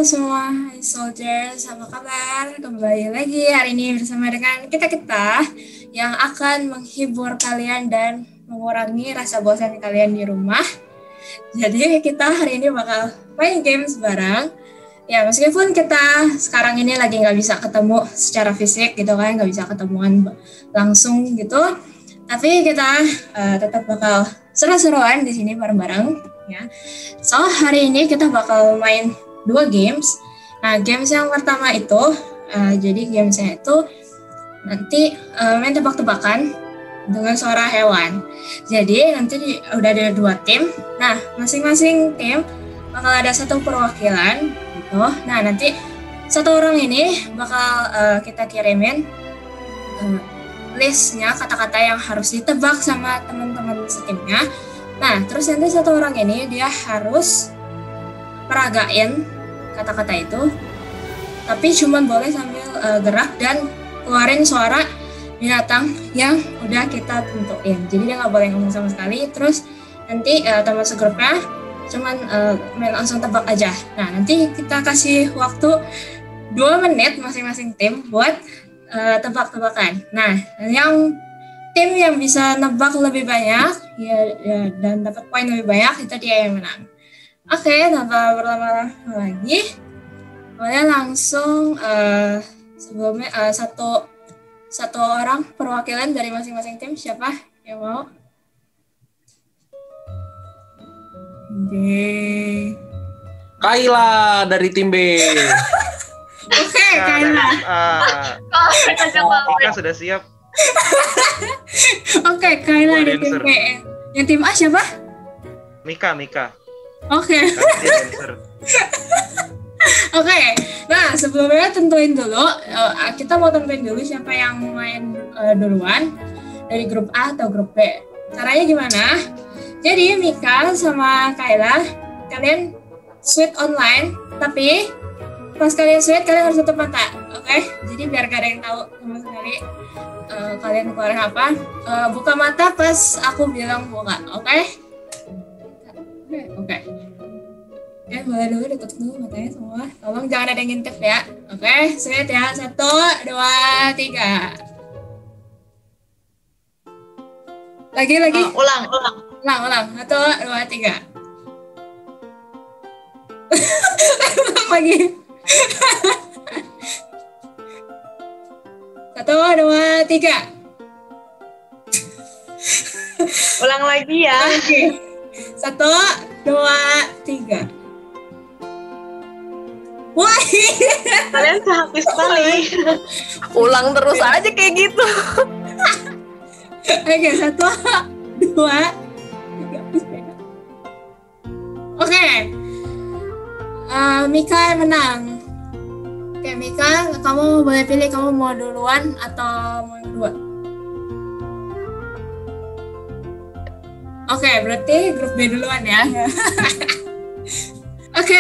semua, Hai Soldiers, apa kabar? Kembali lagi hari ini bersama dengan kita-kita yang akan menghibur kalian dan mengurangi rasa bosan kalian di rumah. Jadi kita hari ini bakal main games bareng. Ya meskipun kita sekarang ini lagi nggak bisa ketemu secara fisik gitu kan, nggak bisa ketemuan langsung gitu. Tapi kita tetap bakal seru-seruan di sini bareng-bareng ya. So hari ini kita bakal main 2 games. Nah games yang pertama itu, jadi gamesnya itu nanti main tebak-tebakan dengan suara hewan. Jadi nanti udah ada 2 tim. Nah masing-masing tim bakal ada 1 perwakilan gitu. Nah nanti 1 orang ini bakal kita kirimin listnya kata-kata yang harus ditebak sama teman-teman setimnya. Nah, terus nanti 1 orang ini dia harus peragain kata-kata itu, tapi cuma boleh sambil gerak dan keluarin suara binatang yang udah kita tentuin. Jadi dia nggak boleh ngomong sama sekali. Terus nanti teman segrupnya cuman main langsung tebak aja. Nah, nanti kita kasih waktu 2 menit masing-masing tim buat tebak-tebakan. Nah, yang tim yang bisa nebak lebih banyak ya dan dapat poin lebih banyak itu dia yang menang. Oke, tanpa berlama-lama lagi, boleh langsung sebelumnya satu orang perwakilan dari masing-masing tim. Siapa yang mau? Kayla dari tim B. Oke, Kayla. Mika sudah siap. Oke, Kayla dari tim B. Yang tim A siapa? Mika. Oke. Oke. Nah, sebelumnya tentuin dulu. Kita mau tentuin dulu siapa yang main duluan dari grup A atau grup B. Caranya gimana? Jadi Mika sama Kayla, kalian switch online, tapi pas kalian switch kalian harus tutup mata, oke? Jadi biar gak ada yang tahu sama sekali kalian keluarin apa. Buka mata pas aku bilang buka, oke? Oke. Ya boleh dulu ditutup dulu matanya semua. Tolong jangan ada yang ngintip ya, oke? Switch ya, 1, 2, 3. Lagi. Ulang. 1, 2, 3. Ulang lagi. 1, 2, 3. Ulang lagi ya. 1, 2, 3. Wah, Kalian sehabis sekali. Ulang terus aja kayak gitu. oke, 1, 2, 3. Oke. Mika yang menang. Oke, Mika, kamu boleh pilih kamu mau duluan atau mau kedua. Oke, berarti grup B duluan ya. Oke,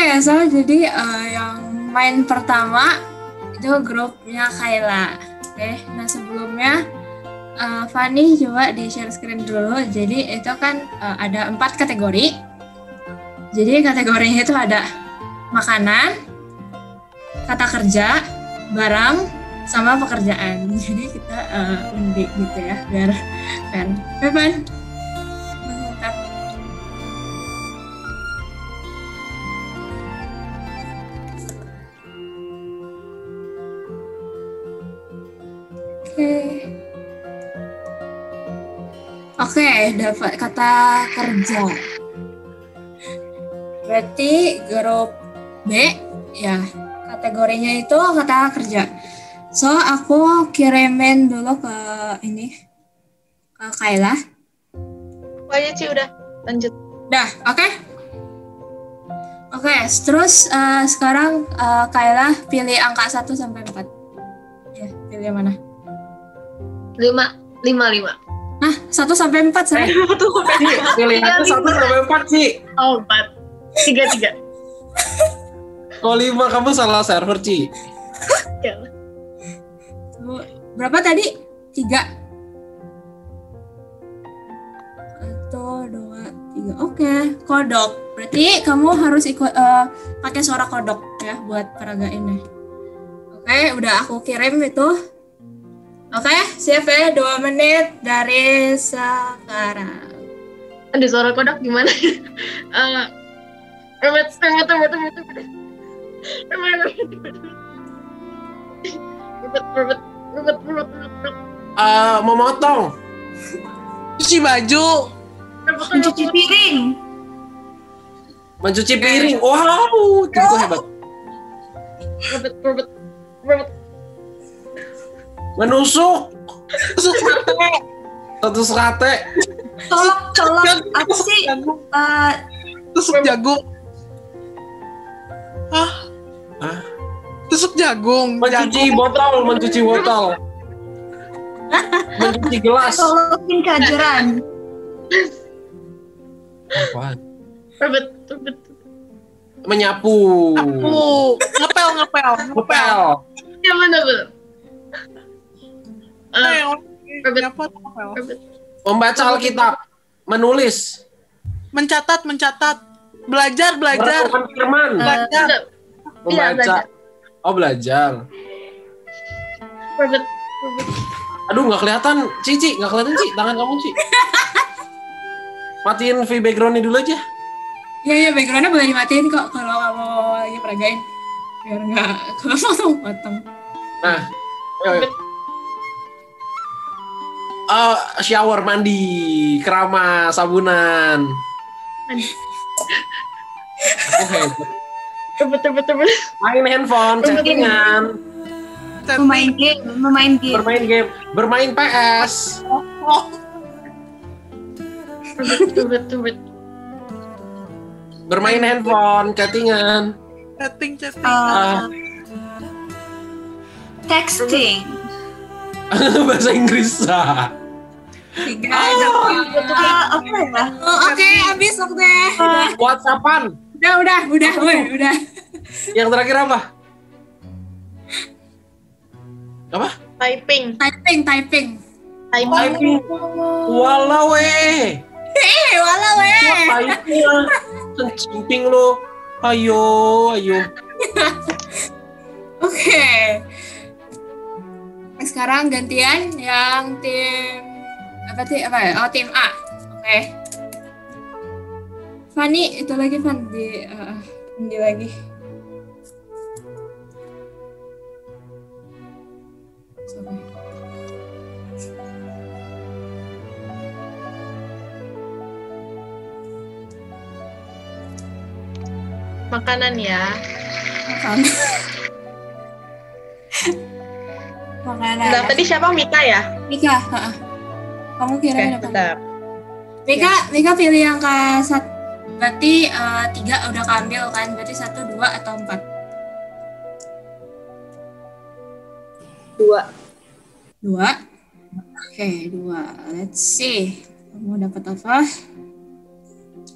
jadi yang main pertama itu grupnya Kayla. Oke, nah sebelumnya Fanny coba di share screen dulu. Jadi itu kan ada 4 kategori. Jadi kategorinya itu ada makanan, kata kerja, barang, sama pekerjaan. Jadi kita undi gitu ya, biar fair. Mantap. Oke, dapat kata kerja. Berarti grup B ya, kategorinya itu kata kerja. So aku kirimin dulu ke Kayla. Pokoknya Ci udah lanjut. Dah, oke. Oke, terus sekarang Kayla pilih angka 1 sampai 4. Ya, pilih yang mana? 5. Nah, 1 sampai 4 saya. Pilihannya 1 sampai 4 sih. Oh, 4. 3. Kalau 5 kamu salah server, Ci. Berapa tadi? 3. 1, 2, 3. Oke, kodok. Berarti kamu harus ikut pakai suara kodok ya. ya buat peragainnya. Oke, udah aku kirim itu. Oke, siap ya 2 menit dari sekarang. Ada suara kodak gimana? Remet. Memotong. Cuci baju. Mencuci piring. Mencuci piring. Wow, itu hebat. Remet. Menusuk. Tusuk sate. Tusuk sate. Colok apa sih? Tusuk jagung. Hah? Tusuk jagung. Mencuci botol. Mencuci gelas. Colokin kehajaran. Apaan? Remet. Menyapu. Ngepel. Ngepel. Ya benar. Ngepel. Membaca Alkitab. Menulis. Mencatat. Belajar. Merenungkan firman. Belajar. Membaca. Oh, belajar. Remet. Aduh, nggak kelihatan, Cici. Nggak kelihatan, Ci. Tangan kamu, Ci. Matiin background-nya dulu aja. Iya, background-nya boleh dimatiin kok kalau kamu lagi peragain. Biar nggak potong. Nah, ayo. Shower, mandi, keramas, sabunan. Aku hebat. Remet. Main handphone, chattingan, Bermain game. bermain PS. Remet. Bermain handphone, chattingan. Chatting. Texting. Bahasa Inggris. 3. Apa ya? Oke, habis waktunya. WhatsAppan. Udah. Yang terakhir apa? Apa? Typing. Walau Walau typing. Cimping lo. Ayo. Oke. Sekarang gantian yang tim apa ya? Oh, tim A. Oke. Fanny itu lagi di lagi. Sorry. Makanan ya. Makanan. Nah, tadi siapa? Mika ya? Mika, kamu kira apa? bentar. Mika pilih yang ke satu. Berarti 3 udah keambil kan? Berarti 1, 2 atau 4? 2. Oke, 2. Let's see. Kamu dapat apa?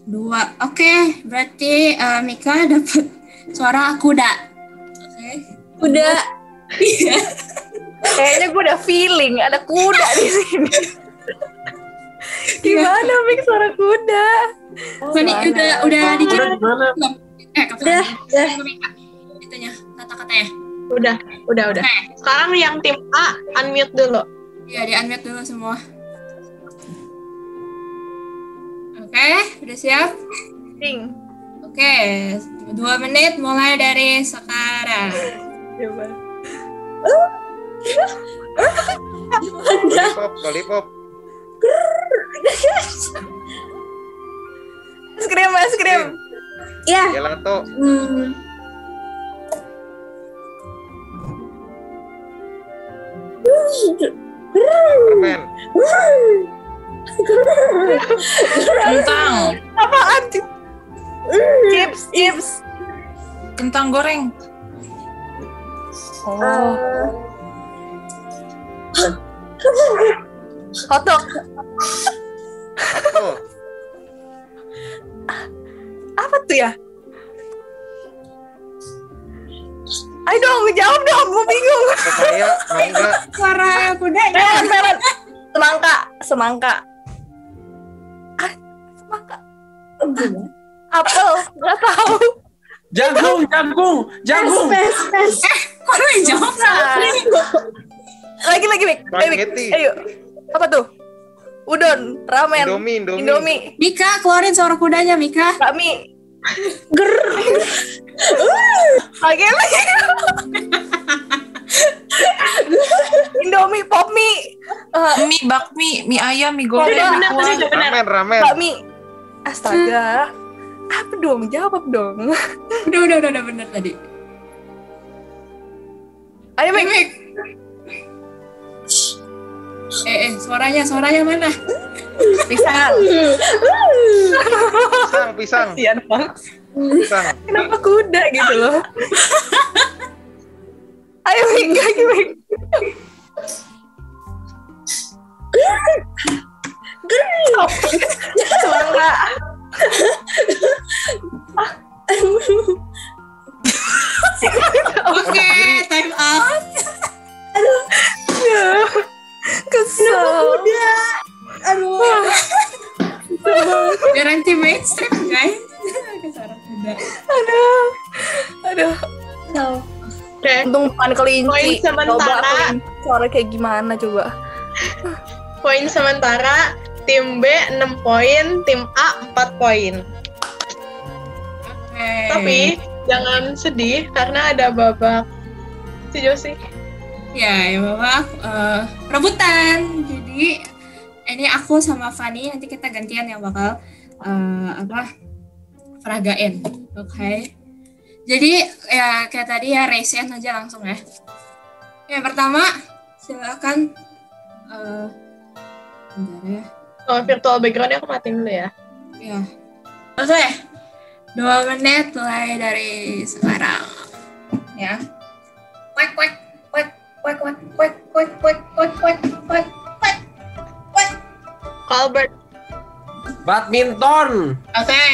2. Oke, berarti Mika dapat suara kuda. Oke. Kuda. Kayaknya gue udah feeling ada kuda di sini. Gimana Mik suara kuda? Fanny udah dicek Gimana? belum? Udah. Itunya, kata-katanya. Udah. Oke. Sekarang yang tim A unmute dulu. Iya, di-unmute dulu semua. Oke, udah siap? Ting. Oke, 2 menit mulai dari sekarang. Coba. Lollipop. Es krim. Ya. Gelato. Permen. Kentang. Apaan sih? Chips. Kentang goreng. Oh. Hotdog. Apel. Apa tuh ya? Ayo dong, jawab dong, gue bingung. Pepaya. Mangga. Suara kuda. Melon. Semangka. Semangka. Apel, nggak tahu. Jagung. Pes. Kok lu yang jawab? Lagi, Mik. Spaghetti. Ayo. Apa tuh? Udon, ramen, Indomie. Mika, keluarin suara kudanya, Mika. Bakmi. Lagi. Indomie, pop mie. Mie bakmi, mie ayam, mie goreng, mie kuah. Ramen. Bakmi. Astaga. Apa dong? Jawab dong. Udah bener tadi. Ayo, Mik. Suaranya mana? Pisang. Pisang. Kasian banget. Pisang. Kenapa kuda gitu loh? Ayo, Mik. Suara. Oke, time out. Kesel. Aduh. Biar anti mainstream, guys. Suara kuda. Aduh. Oke. Untung bukan kelinci. Poin sementara. Coba suara kayak gimana coba? Poin sementara tim B 6 poin, tim A 4 poin. Oke. Tapi jangan sedih karena ada babak si Josi. Ya babak rebutan. Jadi ini aku sama Fanny nanti kita gantian yang bakal peragain. Oke. Jadi ya kayak tadi ya raise hand aja langsung ya. Yang pertama silakan bentar ya. Virtual background-nya aku matiin dulu ya. Ya. Oke. 2 menit mulai dari sekarang. Ya. Kuek. Albert. Badminton. Oke.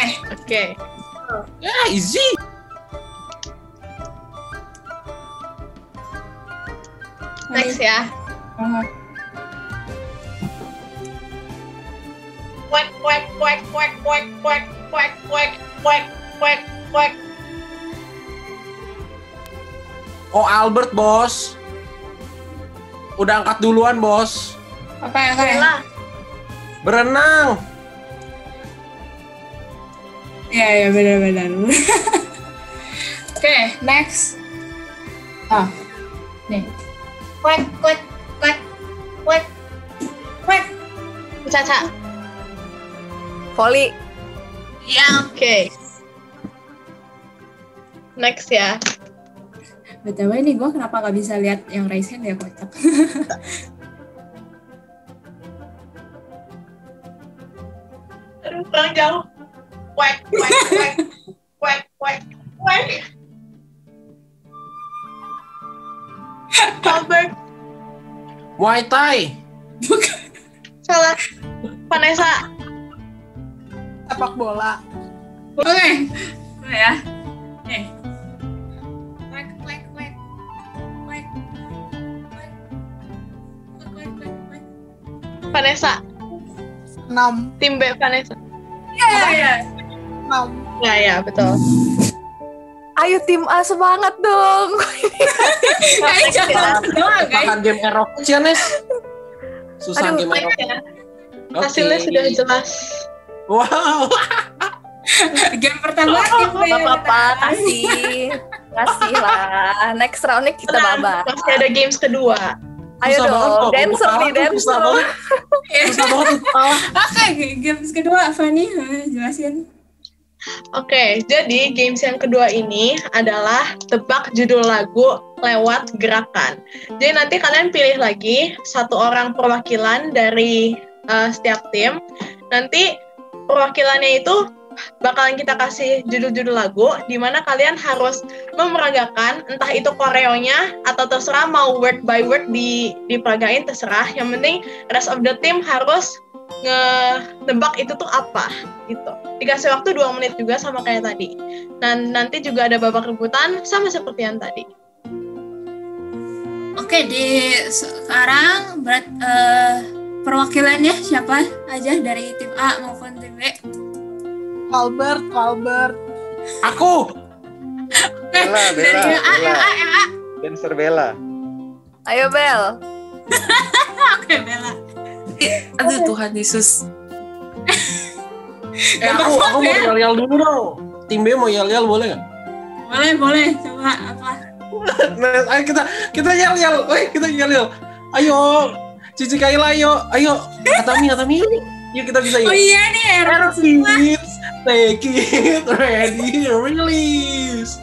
Ya, easy. Next ya. Kuek. Oh, Albert, bos. Udah angkat duluan, bos. Apa ya? Berenang. Ya benar. Oke, next. Nih. Kuek. Caca. Volley. Ya, oke. Next ya. BTW ini gue kenapa gak bisa lihat yang raise hand ya, kocak. Aduh, kurang jauh. Kuek. Albert. Muay Thai. Salah. Vanessa. Sepak bola. Oke. Ya. Nih. Vanessa. 6. Tim B Vanessa. Ya. 6. Ya, betul. Ayo tim A semangat dong. Jangan doang, guys. Tahan game error ya, Nes. Susah Aduh, game error. Hasilnya sudah jelas. Wow. Game pertama tim B. Apa-apa, kasih lah. Next round nih kita Tenang, babak. masih ada games kedua. Ayo Susah banget dong, kok. dancer Susah nih, dancer. banget. Susah banget. Oke, games kedua Fanny jelasin. Oke, jadi games yang kedua ini adalah tebak judul lagu lewat gerakan. Jadi nanti kalian pilih lagi satu orang perwakilan dari setiap tim. Nanti perwakilannya itu bakalan kita kasih judul-judul lagu, di mana kalian harus memeragakan, entah itu koreonya atau terserah mau word by word diperagain terserah. Yang penting rest of the team harus nebak itu tuh apa gitu. Dikasih waktu 2 menit juga sama kayak tadi. Dan nanti juga ada babak rebutan sama seperti yang tadi. Oke, di sekarang perwakilannya siapa aja dari tim A maupun tim B? Albert. Aku. Bella. Dari A. Dancer Bella. Ayo Bel. Oke, Bella. Aduh Tuhan Yesus. Aku mau yel-yel dulu dong. Tim B mau yel-yel boleh nggak? Boleh. Coba apa? Nah, ayo kita yel-yel. Woi, kita yel-yel. Ayo, Cici Kaila, ayo. Atami. Yuk kita bisa yuk. Oh iya nih, Kids, take it, ready, release.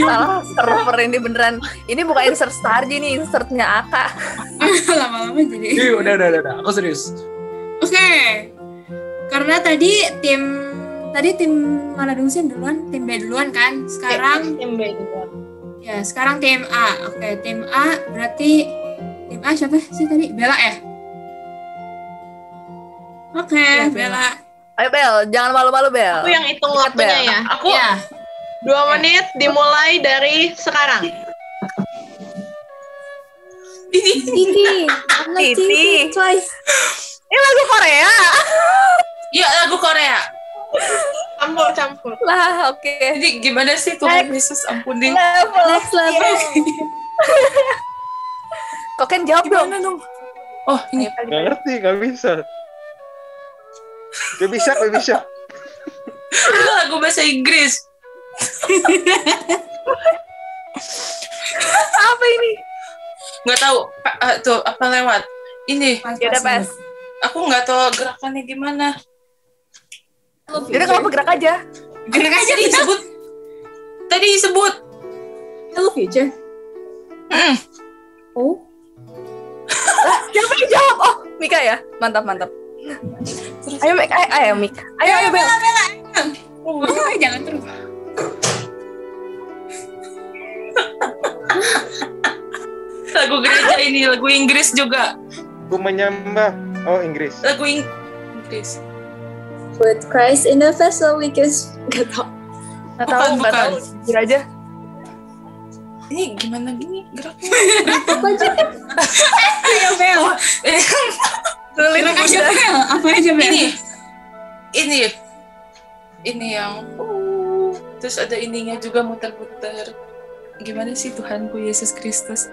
Salah server ini beneran. Ini bukan insert Starji nih, insertnya Aka. Lama-lama jadi. Yuk, udah. Aku serius. Oke. Karena tadi tim mana dulu sih duluan? Tim B duluan kan? Sekarang tim B duluan. ya, sekarang tim A. Oke, tim A berarti tim A siapa sih tadi? Bella ya? Oke, Iya, Bella. Ayo Bel, jangan malu-malu Bel. Aku yang hitung Ingat, waktunya Bel. ya. Aku Ya. 2 menit dimulai dari sekarang. Titi. Twice. Ini lagu Korea. Iya lagu Korea. Campur. Lah, oke. Jadi gimana sih Tuhan Yesus ampuni. Next level. Kok kan jawab dong. Gimana dong? Oh ini. Gak ngerti, gak bisa. Gak bisa. Itu lagu bahasa Inggris. Apa ini? Nggak tahu. Tuh apa lewat? Ini. Ya udah pas. Aku nggak tahu gerakannya gimana. Yaudah kamu bergerak aja. Gerak aja Tadi disebut. Tadi disebut. Hello Future. Oh. Siapa yang jawab? Oh, Mika ya. Mantap. Ayo Mika, ayo Mika. Ayo Bel. Jangan terus. Lagu gereja ini, lagu Inggris juga. Aku menyembah. Oh, Inggris. Lagu Inggris. With Christ in a vessel we can... Gak tau. Nggak tahu. Bukan. Jujur aja. Ini gimana gini geraknya? Ayo Bel. Gerak aja Bel. Apa aja Bel? Ini yang terus ada ininya juga muter-muter. Gimana sih Tuhanku Yesus Kristus?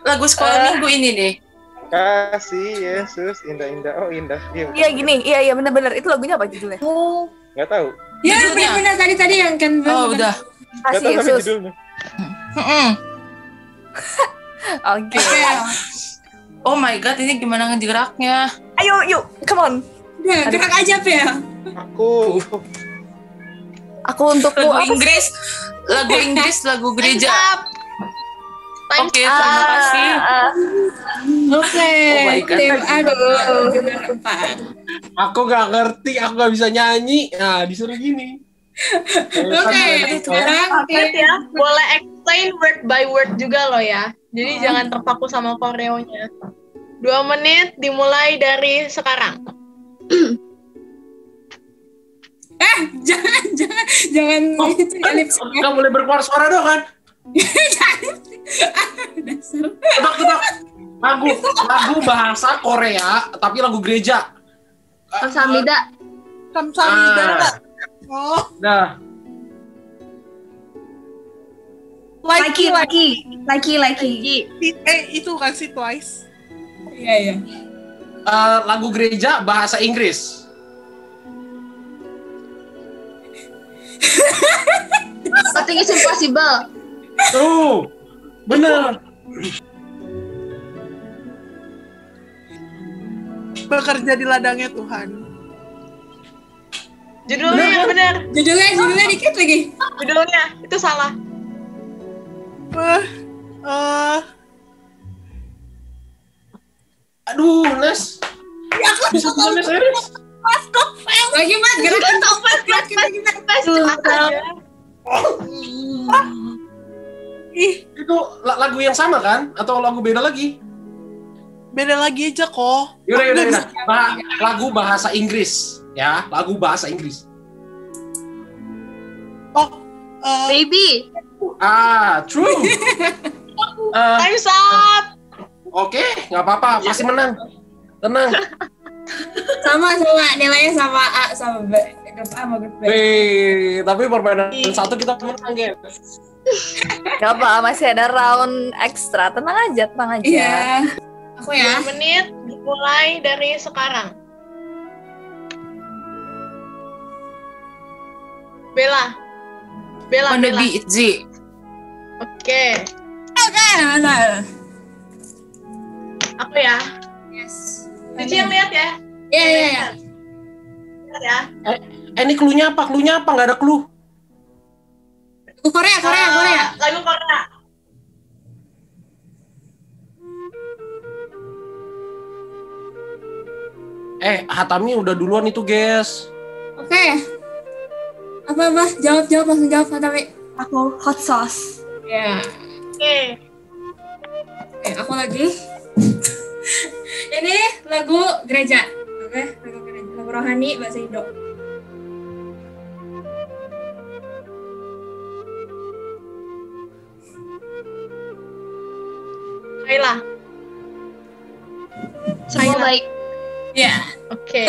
Lagu sekolah minggu ini nih. Kasih Yesus indah-indah. Oh, indah. Iya gini. Iya benar-benar. Itu lagunya apa judulnya? Gak tahu. Ya, Judulnya. benar tadi yang kan Bel. Oh udah. Gak Kasih tahu sama Yesus. judulnya. Oke. Oh my god, ini gimana ngegeraknya? Ayo, yuk. Come on. Bel, gerak aja Bel. Aku. Aku untukmu. Lagu Inggris, lagu gereja. Oke, terima kasih. Oke, Oh my God. tim A juara 4. Aku gak ngerti, aku gak bisa nyanyi. Nah, disuruh gini. Oke, sekarang Ingat ya, boleh explain word by word juga loh ya. Jadi jangan terpaku sama koreonya. 2 menit dimulai dari sekarang. jangan itu ya lips. Gak boleh berkeluar suara dong kan? Dasar. Tebak. Lagu bahasa Korea, tapi lagu gereja. Kamsahamnida. Kamsahamnida. Oh, Nah, Laki. Itu kan si Twice. Iya. lagu gereja bahasa Inggris. Nothing is impossible. Tuh, bener. Bekerja di ladangnya Tuhan. Judulnya yang benar. Judulnya dikit lagi. Judulnya itu salah. Aduh, Nes. Bisa Nes serius? Lagi Mat, gerakan topet lagi Itu lagu yang sama kan? Atau lagu beda lagi? Beda lagi aja kok. Yaudah. Lagu bahasa Inggris. Ya, lagu bahasa Inggris. Baby. True. Time's up. Oke, nggak apa-apa, pasti menang. Tenang. sama nilainya sama A sama B. Grup A sama grup B. Wih, tapi permainan satu kita menang, guys. Gak apa, masih ada round ekstra. Tenang aja. Iya. Aku ya. 2 menit dimulai dari sekarang. Bella. On the beat, Z. Oke. Mana? Aku ya. Yes. Cici yang lihat ya. Iya. Lihat ya. Ini clue-nya apa? Nggak ada clue. Korea. Lagu Korea. Hatami udah duluan itu, guys. Oke. Apa? Jawab langsung jawab Hatami. Aku hot sauce. Ya. Oke. Aku lagi. Ini lagu gereja. Oke, lagu gereja. Lagu rohani bahasa Indo. Kayla. Semua baik. Ya. Oke.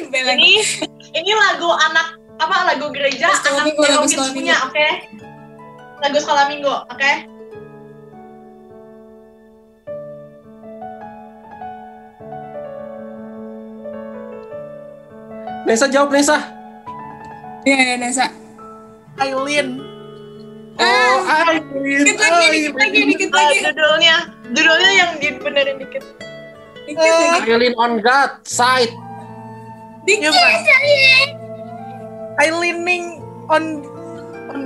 Bella. Ini lagu anak lagu gereja Sekolah anak minggu, lagu teologis sekolah punya, minggu. oke? Lagu sekolah minggu, oke? Nesa jawab, Nesa. Iya, Nesa. Aileen. Aileen. Dikit lagi. Judulnya yang dibenerin dikit. Aileen on God side. Iya, bukan. Aileening on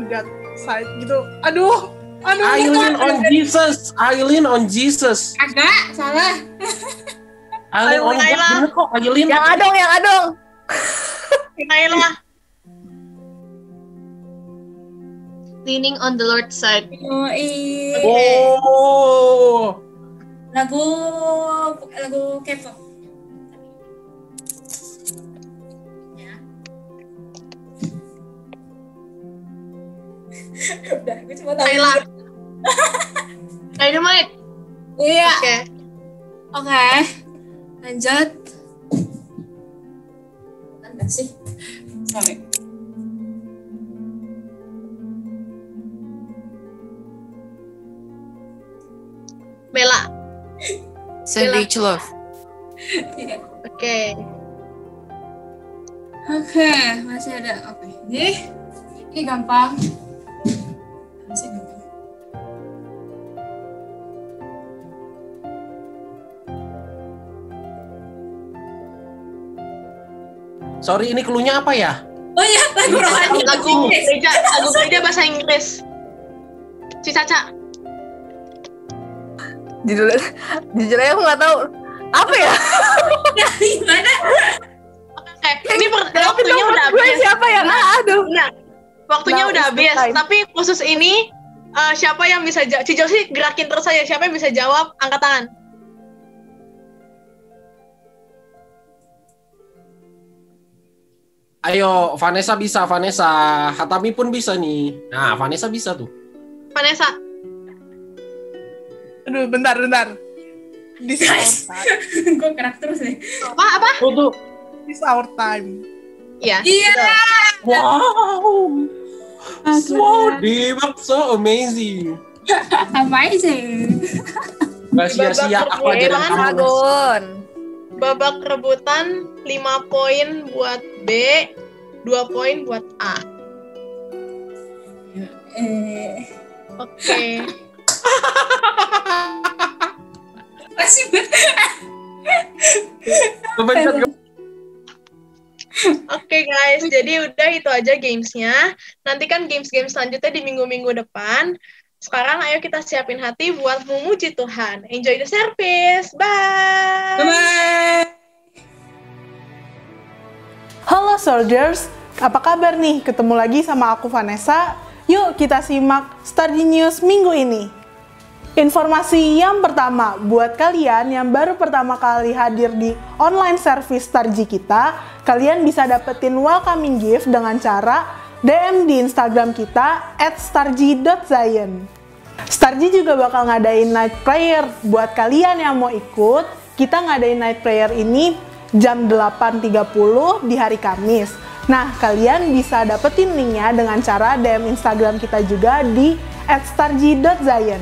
God side gitu. Aduh. Aileen on Jesus. Agak salah. Aileen on God, Kayla. bener kok Aileen. Yang adong. Kayla. Leaning on the Lord's side. Oh. Lagu K-pop. Ya. Udah, gue cuma tahu. Kayla. Dynamite. Iya. Oke. Oke. Lanjut. Enggak sih. Sorry. Bella. Savage Love. Iya. Oke. Oke, masih ada. Oke. Ini gampang. Masih gampang. Sorry, ini clue-nya apa ya? Oh iya, lagu rohani. Lagu gereja bahasa Inggris. Si Caca. Jujurnya aku nggak tahu apa ya. Gimana? Oke, ini waktunya udah Gue habis. siapa yang aduh. Nah, waktunya Now udah is the habis. time. Tapi khusus ini siapa yang bisa jawab? Cijo sih gerakin terus aja. Siapa yang bisa jawab? Angkat tangan. Ayo, Vanessa bisa, Vanessa. Hatami pun bisa nih. Nah, Vanessa bisa tuh. Vanessa. Aduh, bentar. This is our time. Gue gerak terus nih. Apa? Tuh. This is our time. Iya. Iya. Wow. So deep, so amazing. Amazing. Gak sia-sia aku aja dan kamu. Dragon. Babak rebutan 5 poin buat B, 2 poin buat A. Oke. Masih Oke guys, jadi udah itu aja gamesnya. Nanti kan games-games selanjutnya di minggu-minggu depan. Sekarang ayo kita siapin hati buat memuji Tuhan. Enjoy the service. Bye. Bye. Halo Soldiers, apa kabar nih? Ketemu lagi sama aku Vanessa. Yuk kita simak Starji News minggu ini. Informasi yang pertama, buat kalian yang baru pertama kali hadir di online service Starji kita, kalian bisa dapetin welcoming gift dengan cara DM di Instagram kita @starji.zion. Starji juga bakal ngadain night prayer. Buat kalian yang mau ikut, kita ngadain night prayer ini jam 8.30 di hari Kamis. Nah, kalian bisa dapetin linknya dengan cara DM Instagram kita juga di @starji.zion.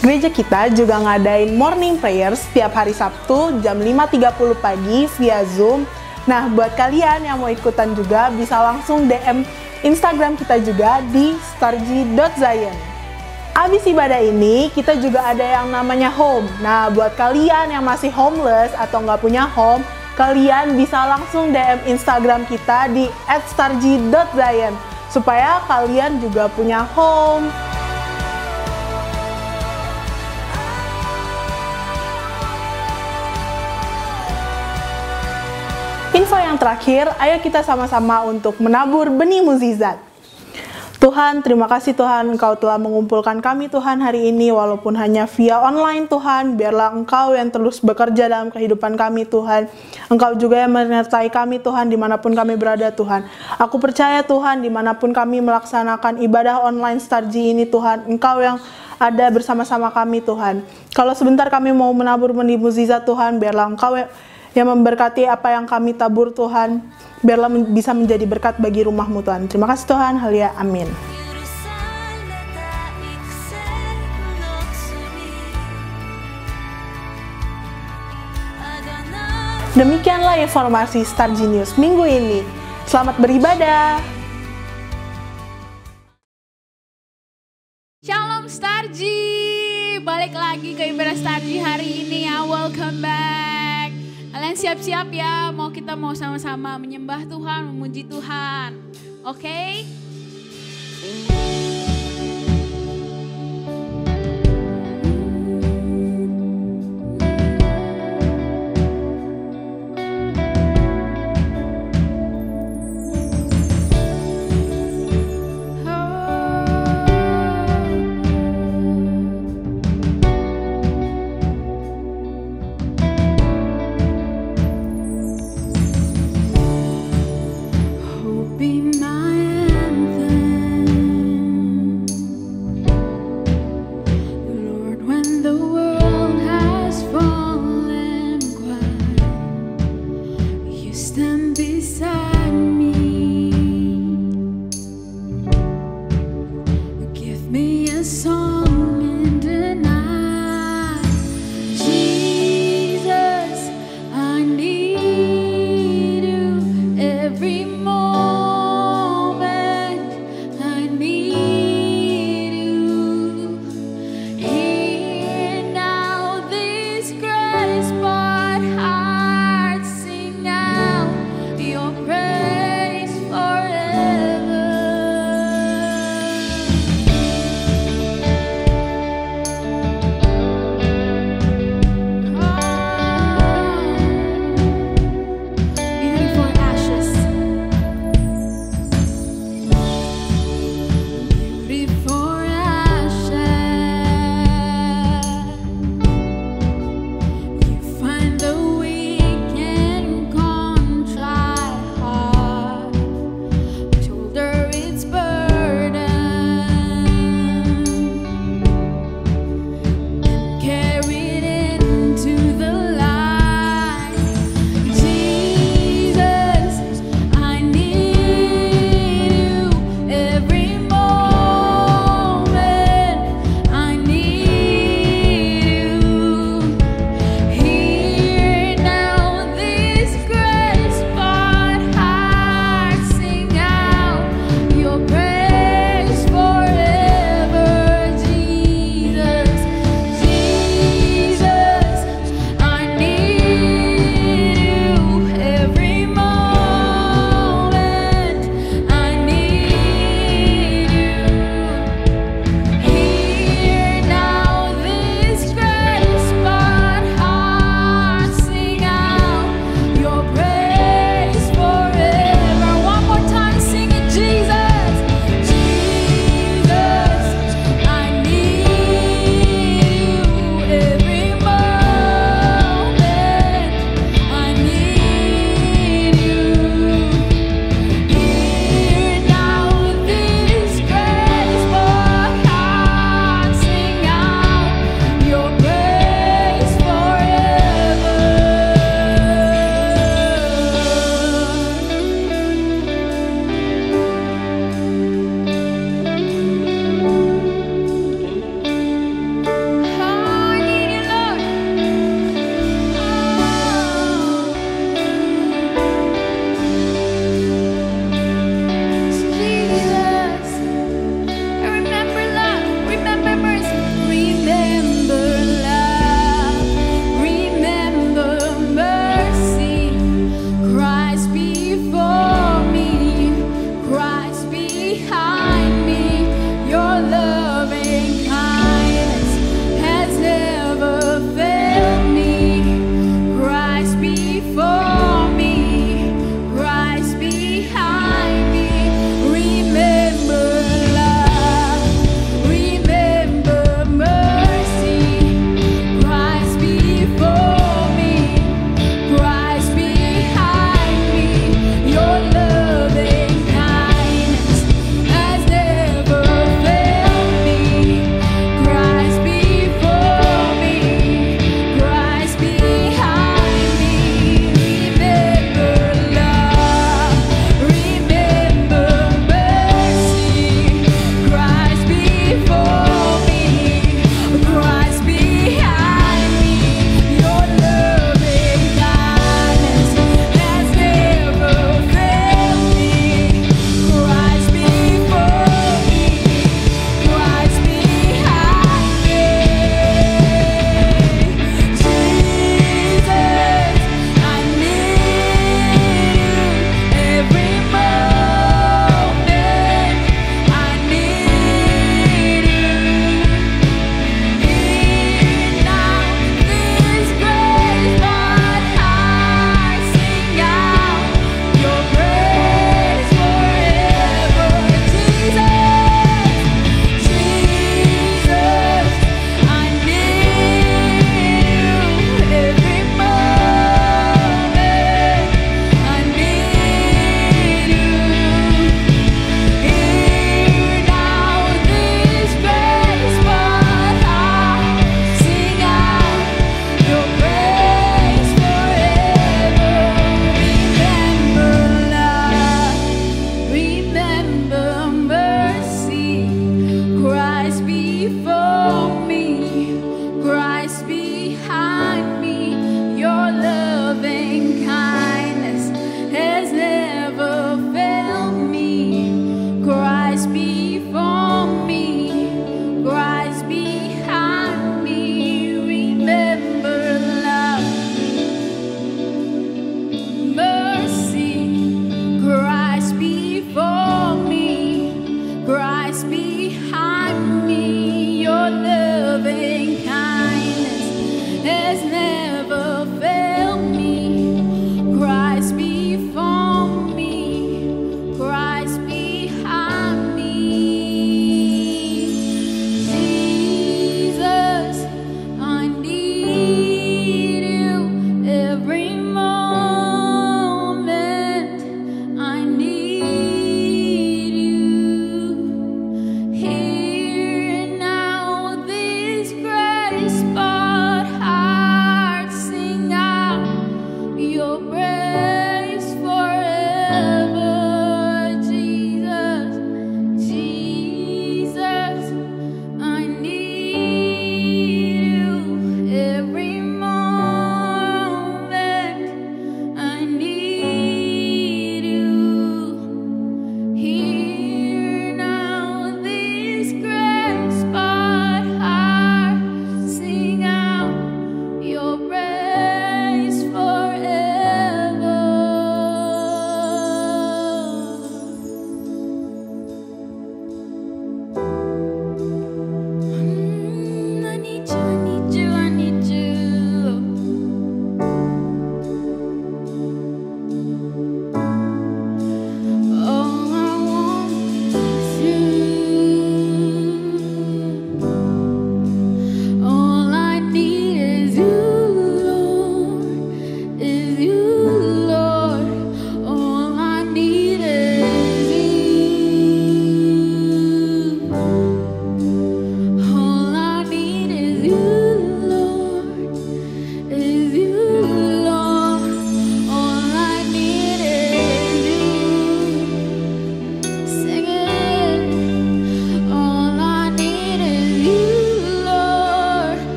Gereja kita juga ngadain morning prayers setiap hari Sabtu jam 5.30 pagi via Zoom. Nah, buat kalian yang mau ikutan juga bisa langsung DM Instagram kita juga di starji.zion. Abis ibadah ini, kita juga ada yang namanya home. Nah, buat kalian yang masih homeless atau nggak punya home, kalian bisa langsung DM Instagram kita di @starji.zion supaya kalian juga punya home. Info yang terakhir, ayo kita sama-sama untuk menabur benih mukjizat. Tuhan, terima kasih Tuhan, Engkau telah mengumpulkan kami Tuhan hari ini, walaupun hanya via online Tuhan, biarlah Engkau yang terus bekerja dalam kehidupan kami Tuhan. Engkau juga yang menyertai kami Tuhan, dimanapun kami berada Tuhan. Aku percaya Tuhan, dimanapun kami melaksanakan ibadah online Starji ini Tuhan, Engkau yang ada bersama-sama kami Tuhan. Kalau sebentar kami mau menabur benih mukjizat Tuhan, biarlah Engkau yang memberkati apa yang kami tabur Tuhan, biarlah bisa menjadi berkat bagi rumahmu Tuhan. Terima kasih Tuhan, haleluya, amin. Demikianlah informasi Starji News minggu ini. Selamat beribadah. Shalom Starji, balik lagi ke ibadah Starji hari ini ya, welcome back. Kalian siap-siap ya, kita mau sama-sama menyembah Tuhan, memuji Tuhan. Oke? Be my anthem. loving kindness has never failed me. Christ before me, Christ behind me. Remember love, mercy. Christ before me, Christ behind me. Your loving kindness has never failed me.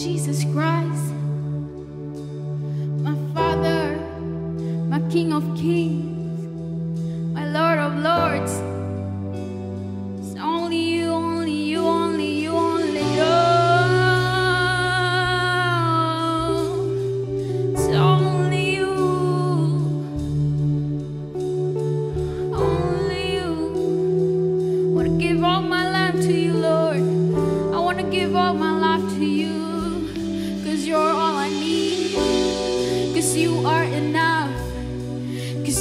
Jesus Christ, my Father, my King of Kings, my Lord of Lords. It's only you, only you, only you, only you. It's only you, only you. I wanna give all my life to you, Lord. I wanna give all my life to you, 'cause you're all I need, 'cause you are enough, 'cause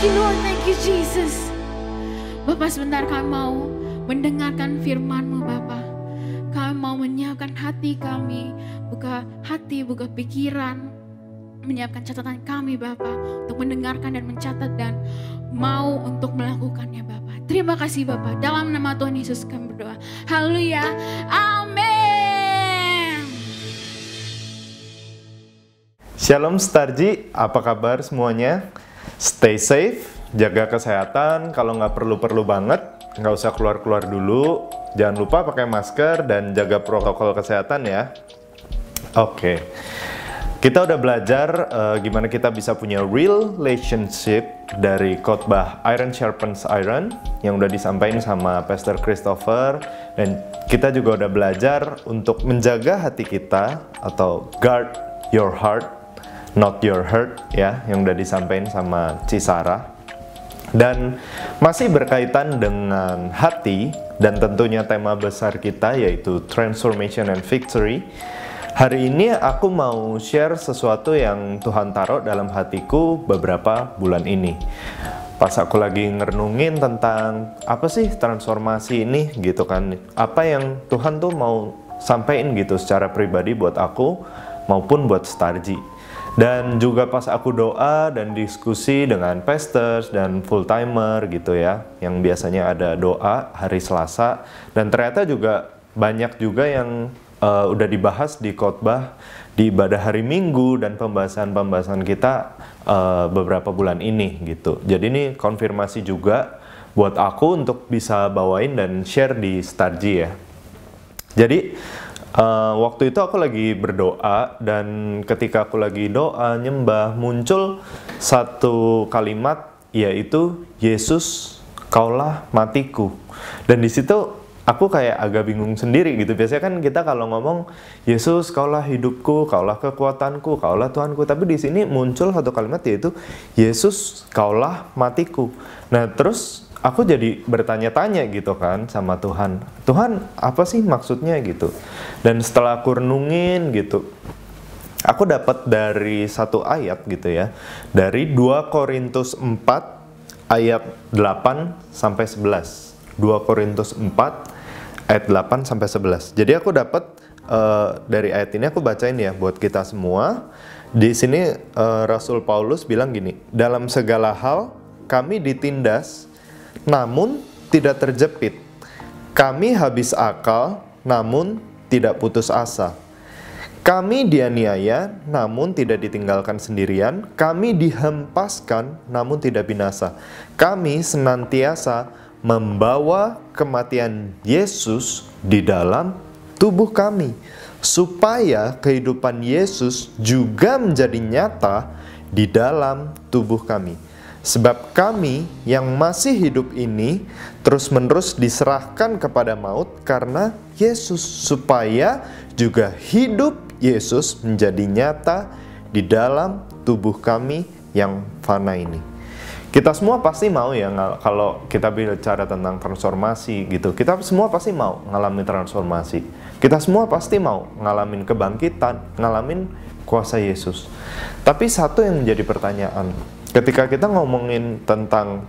you Lord, thank you Jesus. Bapak, sebentar kami mau mendengarkan firman-Mu Bapak. Kami mau menyiapkan hati kami, buka hati, buka pikiran, menyiapkan catatan kami Bapak untuk mendengarkan dan mencatat dan mau untuk melakukannya Bapak. Terima kasih Bapak, dalam nama Tuhan Yesus kami berdoa. Haleluya, amin. Shalom Starji, apa kabar semuanya? Stay safe, jaga kesehatan, kalau nggak perlu-perlu banget, nggak usah keluar-keluar dulu. Jangan lupa pakai masker dan jaga protokol kesehatan ya. Oke. Kita udah belajar gimana kita bisa punya real relationship dari khotbah Iron Sharpens Iron yang udah disampaikan sama Pastor Christopher, dan kita juga udah belajar untuk menjaga hati kita atau guard your heart, not your hurt ya, yang udah disampaikan sama Cisara. Dan masih berkaitan dengan hati dan tentunya tema besar kita yaitu transformation and victory. Hari ini aku mau share sesuatu yang Tuhan taruh dalam hatiku beberapa bulan ini. Pas aku lagi ngerenungin tentang apa sih transformasi ini gitu kan. Apa yang Tuhan tuh mau sampein gitu secara pribadi buat aku maupun buat Starji. Dan juga pas aku doa dan diskusi dengan pastors dan full timer gitu ya, yang biasanya ada doa hari Selasa, dan ternyata juga banyak juga yang udah dibahas di khotbah di ibadah hari Minggu dan pembahasan-pembahasan kita beberapa bulan ini gitu. Jadi ini konfirmasi juga buat aku untuk bisa bawain dan share di Starji ya. Jadi waktu itu aku lagi berdoa, dan ketika aku lagi doa nyembah muncul satu kalimat, yaitu Yesus kaulah matiku. Dan di situ aku kayak agak bingung sendiri gitu. Biasanya kan kita kalau ngomong Yesus kaulah hidupku, kaulah kekuatanku, kaulah Tuhanku, tapi di sini muncul satu kalimat yaitu Yesus kaulah matiku. Nah terus aku jadi bertanya-tanya gitu kan sama Tuhan. Tuhan apa sih maksudnya gitu. Dan setelah aku renungin gitu, aku dapat dari satu ayat gitu ya, dari 2 Korintus 4 ayat 8 sampai 11. 2 Korintus 4 ayat 8 sampai 11. Jadi aku dapat dari ayat ini aku bacain ya buat kita semua. Di sini Rasul Paulus bilang gini, dalam segala hal kami ditindas namun tidak terjepit. Kami habis akal namun tidak putus asa. Kami dianiaya namun tidak ditinggalkan sendirian. Kami dihempaskan namun tidak binasa. Kami senantiasa membawa kematian Yesus di dalam tubuh kami, supaya kehidupan Yesus juga menjadi nyata di dalam tubuh kami. Sebab kami yang masih hidup ini terus-menerus diserahkan kepada maut karena Yesus, supaya juga hidup Yesus menjadi nyata di dalam tubuh kami yang fana ini. Kita semua pasti mau ya, kalau kita bicara tentang transformasi gitu, kita semua pasti mau ngalamin transformasi. Kita semua pasti mau ngalamin kebangkitan, ngalamin kuasa Yesus. Tapi satu yang menjadi pertanyaan, ketika kita ngomongin tentang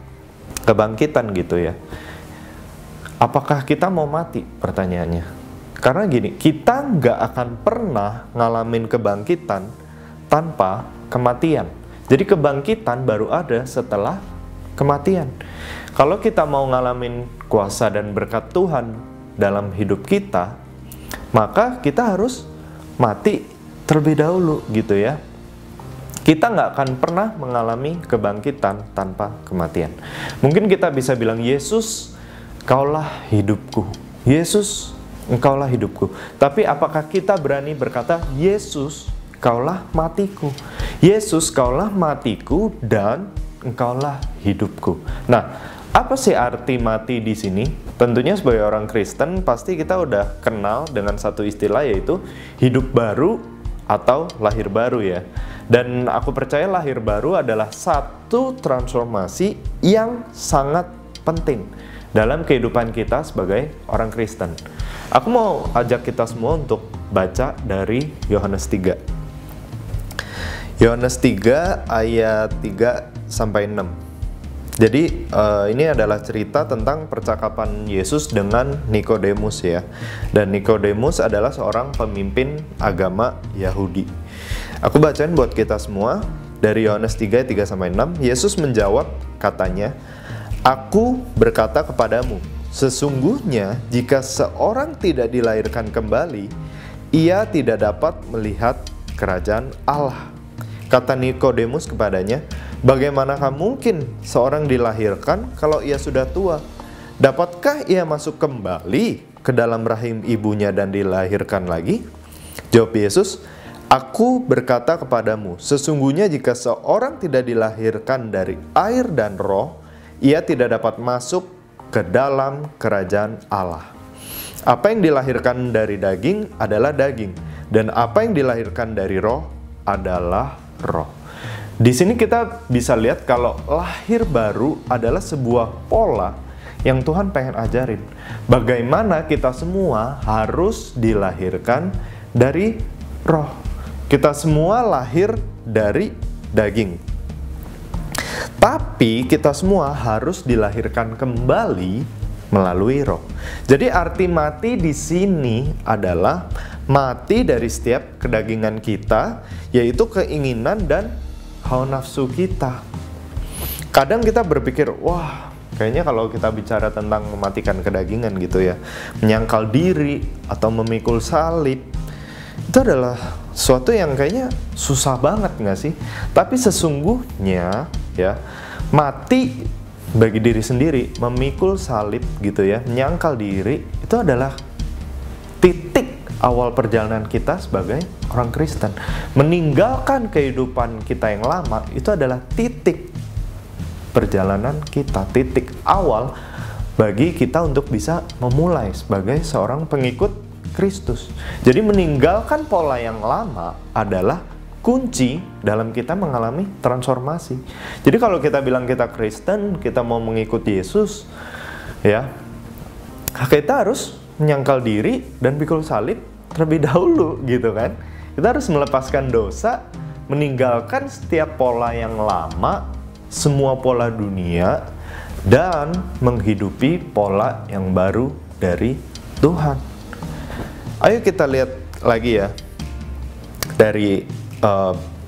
kebangkitan gitu ya, apakah kita mau mati? Pertanyaannya. Karena gini, kita nggak akan pernah ngalamin kebangkitan tanpa kematian. Jadi kebangkitan baru ada setelah kematian. Kalau kita mau ngalamin kuasa dan berkat Tuhan dalam hidup kita, maka kita harus mati terlebih dahulu gitu ya. Kita nggak akan pernah mengalami kebangkitan tanpa kematian. Mungkin kita bisa bilang, Yesus, Kaulah hidupku. Yesus, Engkaulah hidupku. Tapi apakah kita berani berkata, Yesus, Kaulah matiku. Yesus, Kaulah matiku dan Engkaulah hidupku. Nah, apa sih arti mati di sini? Tentunya sebagai orang Kristen pasti kita udah kenal dengan satu istilah, yaitu hidup baru atau lahir baru ya. Dan aku percaya lahir baru adalah satu transformasi yang sangat penting dalam kehidupan kita sebagai orang Kristen. Aku mau ajak kita semua untuk baca dari Yohanes 3. Yohanes 3 ayat 3 sampai 6. Jadi ini adalah cerita tentang percakapan Yesus dengan Nikodemus ya. Dan Nikodemus adalah seorang pemimpin agama Yahudi. Aku bacain buat kita semua dari Yohanes 3, 3-6. Yesus menjawab, katanya, "Aku berkata kepadamu, sesungguhnya jika seorang tidak dilahirkan kembali, ia tidak dapat melihat kerajaan Allah." Kata Nikodemus kepadanya, "Bagaimanakah mungkin seorang dilahirkan kalau ia sudah tua? Dapatkah ia masuk kembali ke dalam rahim ibunya dan dilahirkan lagi?" Jawab Yesus, "Aku berkata kepadamu, sesungguhnya jika seorang tidak dilahirkan dari air dan roh, ia tidak dapat masuk ke dalam kerajaan Allah. Apa yang dilahirkan dari daging adalah daging, dan apa yang dilahirkan dari roh adalah roh." Di sini kita bisa lihat kalau lahir baru adalah sebuah pola yang Tuhan pengen ajarin. Bagaimana kita semua harus dilahirkan dari roh. Kita semua lahir dari daging. Tapi kita semua harus dilahirkan kembali melalui roh. Jadi arti mati di sini adalah mati dari setiap kedagingan kita, yaitu keinginan dan hawa nafsu kita. Kadang kita berpikir, wah, kayaknya kalau kita bicara tentang mematikan kedagingan gitu ya, menyangkal diri atau memikul salib, itu adalah sesuatu yang kayaknya susah banget nggak sih? Tapi sesungguhnya ya, mati bagi diri sendiri, memikul salib gitu ya, menyangkal diri, itu adalah titik awal perjalanan kita sebagai orang Kristen. Meninggalkan kehidupan kita yang lama, itu adalah titik perjalanan kita, titik awal bagi kita untuk bisa memulai sebagai seorang pengikut Kristus. Jadi meninggalkan pola yang lama adalah kunci dalam kita mengalami transformasi. Jadi kalau kita bilang kita Kristen, kita mau mengikuti Yesus, ya, kita harus menyangkal diri dan pikul salib terlebih dahulu gitu kan. Kita harus melepaskan dosa, meninggalkan setiap pola yang lama, semua pola dunia, dan menghidupi pola yang baru dari Tuhan. Ayo kita lihat lagi ya dari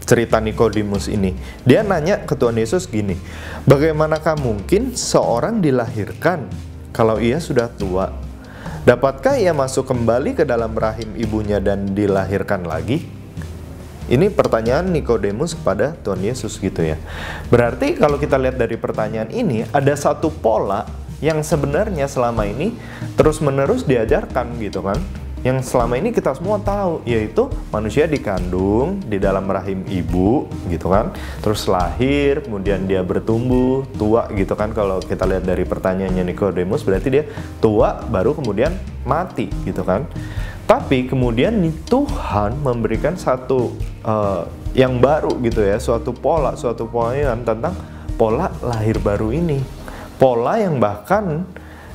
cerita Nikodemus ini. Dia nanya ke Tuhan Yesus gini, "Bagaimanakah mungkin seorang dilahirkan kalau ia sudah tua? Dapatkah ia masuk kembali ke dalam rahim ibunya dan dilahirkan lagi?" Ini pertanyaan Nikodemus kepada Tuhan Yesus gitu ya. Berarti kalau kita lihat dari pertanyaan ini, ada satu pola yang sebenarnya selama ini terus-menerus diajarkan gitu kan. Yang selama ini kita semua tahu, yaitu manusia dikandung di dalam rahim ibu gitu kan, terus lahir, kemudian dia bertumbuh, tua gitu kan. Kalau kita lihat dari pertanyaannya Nikodemus, berarti dia tua baru kemudian mati gitu kan. Tapi kemudian Tuhan memberikan satu yang baru gitu ya, suatu pola yang tentang pola lahir baru ini. Pola yang bahkan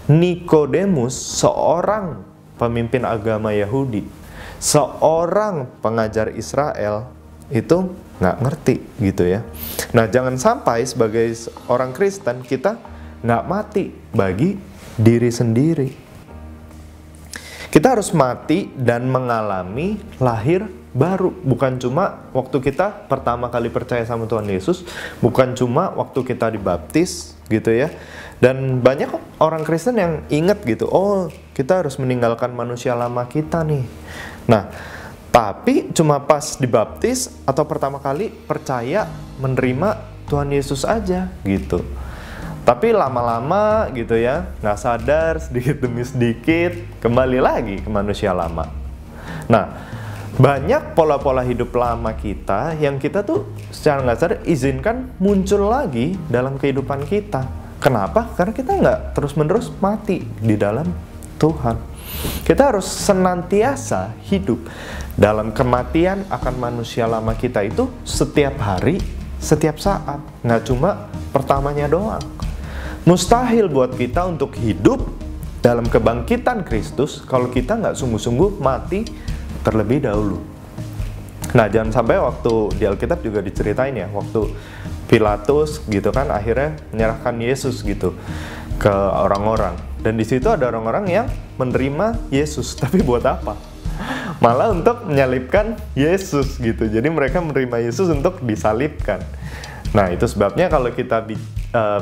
Nikodemus, seorang pemimpin agama Yahudi, seorang pengajar Israel, itu nggak ngerti gitu ya. Nah, jangan sampai sebagai orang Kristen kita nggak mati bagi diri sendiri. Kita harus mati dan mengalami lahir baru. Bukan cuma waktu kita pertama kali percaya sama Tuhan Yesus, bukan cuma waktu kita dibaptis gitu ya. Dan banyak orang Kristen yang ingat gitu, oh kita harus meninggalkan manusia lama kita nih. Nah, tapi cuma pas dibaptis atau pertama kali percaya menerima Tuhan Yesus aja gitu. Tapi lama-lama gitu ya, nggak sadar sedikit demi sedikit kembali lagi ke manusia lama. Nah, banyak pola-pola hidup lama kita yang kita tuh secara nggak sadar izinkan muncul lagi dalam kehidupan kita. Kenapa? Karena kita nggak terus-menerus mati di dalam Tuhan. Kita harus senantiasa hidup dalam kematian akan manusia lama kita itu setiap hari, setiap saat. Nggak cuma pertamanya doang. Mustahil buat kita untuk hidup dalam kebangkitan Kristus kalau kita nggak sungguh-sungguh mati terlebih dahulu. Nah, jangan sampai waktu di Alkitab juga diceritain ya, waktu Pilatus gitu kan akhirnya menyerahkan Yesus gitu ke orang-orang. Dan di situ ada orang-orang yang menerima Yesus, tapi buat apa? Malah untuk menyalibkan Yesus gitu. Jadi mereka menerima Yesus untuk disalibkan. Nah, itu sebabnya kalau kita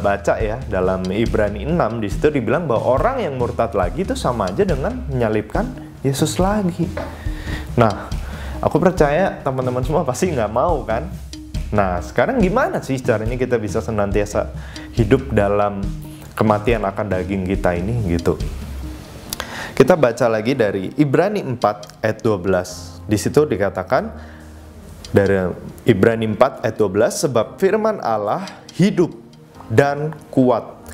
baca ya dalam Ibrani 6, di situ dibilang bahwa orang yang murtad lagi itu sama aja dengan menyalibkan Yesus lagi. Nah, aku percaya teman-teman semua pasti nggak mau kan? Nah, sekarang gimana sih caranya kita bisa senantiasa hidup dalam kematian akan daging kita ini gitu? Kita baca lagi dari Ibrani 4 ayat 12. Di situ dikatakan dari Ibrani 4 ayat 12, sebab firman Allah hidup dan kuat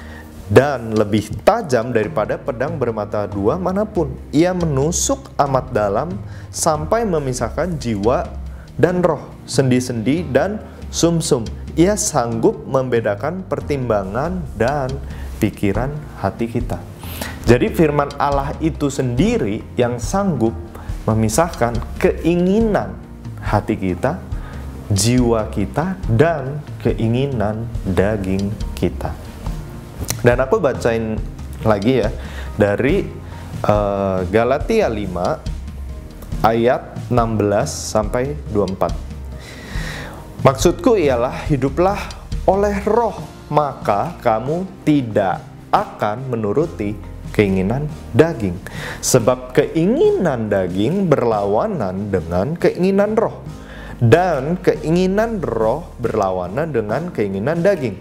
dan lebih tajam daripada pedang bermata dua manapun. Ia menusuk amat dalam sampai memisahkan jiwa dan roh, sendi-sendi dan sumsum. Ia sanggup membedakan pertimbangan dan pikiran hati kita. Jadi firman Allah itu sendiri yang sanggup memisahkan keinginan hati kita, jiwa kita, dan keinginan daging kita. Dan aku bacain lagi ya dari Galatia 5 ayat 16 sampai 24. Maksudku ialah hiduplah oleh roh, maka kamu tidak akan menuruti keinginan daging. Sebab keinginan daging berlawanan dengan keinginan roh, dan keinginan roh berlawanan dengan keinginan daging.